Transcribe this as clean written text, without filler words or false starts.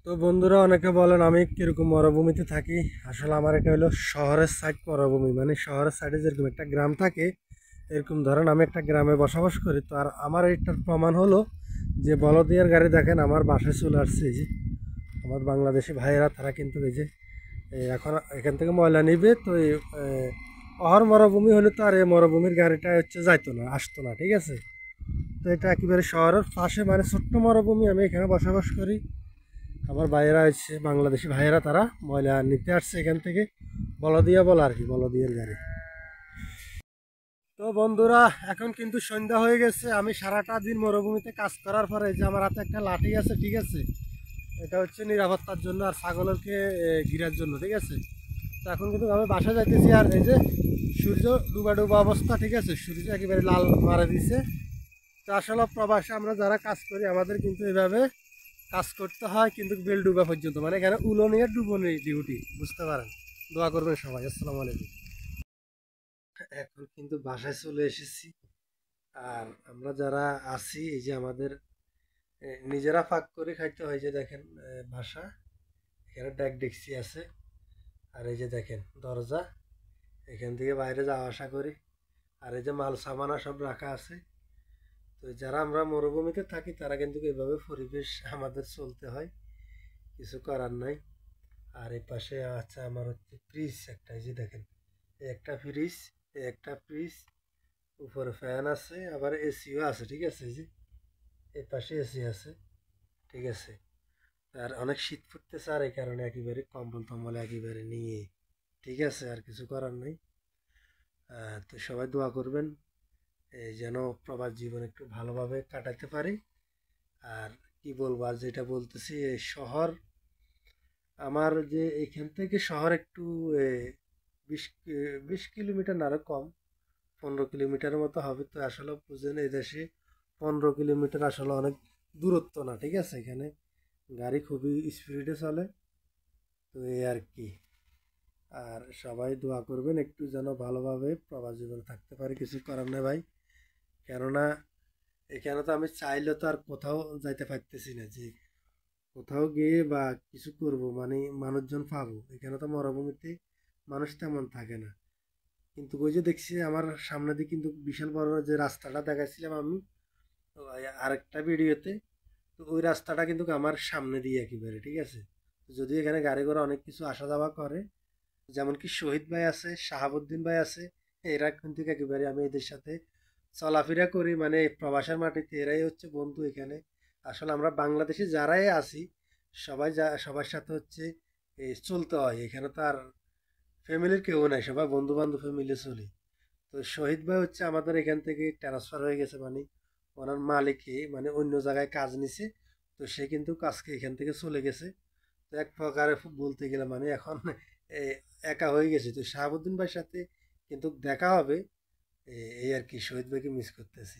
তো বন্ধুরা, অনেকে বলেন আমি কিরকম মরুভূমিতে থাকি। আসলে আমার এটা হলো শহরের সাইড মরুভূমি, মানে শহরের সাইডে যেরকম একটা গ্রাম থাকে এরকম ধরেন আমি একটা গ্রামে বসবাস করি। তো আর আমার এটার প্রমাণ হলো যে বলদিয়ার গাড়ি দেখেন আমার বাসায় চলে আসছে। এই যে আমার বাংলাদেশি ভাইয়েরা তারা কিন্তু এই যে এখন এখান থেকে ময়লা নিবে। তো এই অহর মরুভূমি হলে তো আর এই মরুভূমির গাড়িটা হচ্ছে যাইতো না, আসতো না, ঠিক আছে। তো এটা একেবারে শহরের পাশে, মানে ছোট্ট মরুভূমি, আমি এখানে বসবাস করি। আমার ভাইয়েরা হচ্ছে বাংলাদেশি ভাইয়েরা, তারা ময়লা নিতে আসছে এখান থেকে। বলদিয়া বলা আর কি, বলদিয়ার গাড়ি। তো বন্ধুরা, এখন কিন্তু সন্ধ্যা হয়ে গেছে। আমি সারাটা দিন মরুভূমিতে কাজ করার পরে এই যে আমার হাতে একটা লাঠি আছে, ঠিক আছে। এটা হচ্ছে নিরাপত্তার জন্য আর ছাগলকে ঘিরার জন্য, ঠিক আছে। তো এখন কিন্তু আমি বাসা যাইতেছি, আর এই যে সূর্য ডুবা ডুবা অবস্থা, ঠিক আছে, সূর্য একেবারে লাল মারা দিছে। তো আসলে প্রবাসে আমরা যারা কাজ করি আমাদের কিন্তু এভাবে কাজ করতে হয়, কিন্তু বেল ডুবা পর্যন্ত, মানে এখানে উলনিয়ে ডুবনি ডিউটি, বুঝতে পারেন। দোয়া করবেন সবাই। আসসালামু আলাইকুম। এখন কিন্তু বাসায় চলে এসেছি। আর আমরা যারা আছি এই যে আমাদের নিজেরা পাক করে খাইতে হয়। যে দেখেন বাসা, এখানে ডেক ডেকসি আছে। আর এই যে দেখেন দরজা, এখান থেকে বাইরে যাওয়া আসা করি। আর এই যে মাল সামানা সব রাখা আছে। তো যারা আমরা মরুভূমিতে থাকি তারা কিন্তু এভাবে পরিবেশ আমাদের চলতে হয়, কিছু করার নাই। আর এই পাশে আছে আমার হচ্ছে ফ্রিজ একটা, এই যে দেখেন এই একটা ফ্রিজ, এই একটা ফ্রিজ, উপরে ফ্যান আছে, আবার এসিও আছে, ঠিক আছে। এই যে এই পাশে এসি আছে, ঠিক আছে। আর অনেক শীত পড়তেছে, আর এই কারণে একেবারে কম্বল টম্বল একেবারে নিয়ে, ঠিক আছে, আর কিছু করার নেই। তো সবাই দোয়া করবেন এই যেন প্রবাস জীবন একটু ভালোভাবে কাটাতে পারি। আর কি বলবো, আর যেটা বলতেছি, এই শহর আমার যে এখান থেকে শহর একটু এ, 20 কিলোমিটার না, আরো কম, 15 কিলোমিটারের মতো হবে। তো আসলে বুঝেন এই দেশে 15 কিলোমিটার আসলে অনেক দূরত্ব না, ঠিক আছে। এখানে গাড়ি খুবই স্পিডে চলে। তো এই আর কি। আর সবাই দোয়া করবেন একটু যেন ভালোভাবে প্রবাস জীবনে থাকতে পারি, কিছু করার নেই ভাই। কেননা এখানে তো আমি চাইলে তো আর কোথাও যাইতে পারতেছি না, যে কোথাও গিয়ে বা কিছু করব, মানে মানুষজন পাবো। এখানে তো মরুভূমিতে মানুষ তেমন থাকে না। কিন্তু ওই যে দেখছি আমার সামনে দিয়ে কিন্তু বিশাল বড় যে রাস্তাটা দেখাচ্ছিলাম আমি ওই আরেকটা ভিডিওতে, তো ওই রাস্তাটা কিন্তু আমার সামনে দিয়ে একেবারে, ঠিক আছে। তো যদিও এখানে গাড়ি ঘোড়া অনেক কিছু আসা যাওয়া করে, যেমন কি শহীদ ভাই আছে, শাহাবুদ্দিন ভাই আছে, এরা কিন্তু একেবারে আমি এদের সাথে চলাফেরা করি, মানে এই প্রবাসের মাটিতে এরাই হচ্ছে বন্ধু এখানে। আসলে আমরা বাংলাদেশে যারাই আছি সবাই সবার সাথে হচ্ছে চলতে হয়। এখানে তো আর ফ্যামিলির কেউ নাই, সবাই বন্ধু বান্ধব মিলে চলি। তো শহীদ ভাই হচ্ছে আমাদের এখান থেকে ট্রান্সফার হয়ে গেছে, মানে ওনার মালিকে মানে অন্য জায়গায় কাজ নিছে। তো সে কিন্তু কাজকে এখান থেকে চলে গেছে। তো এক প্রকারে বলতে গেলে মানে এখন এ, একা হয়ে গেছে। তো শাহাবুদ্দিন ভাইয়ের সাথে কিন্তু দেখা হবে, এই আর কি। শহীদ ভাইকে মিস করতেছি।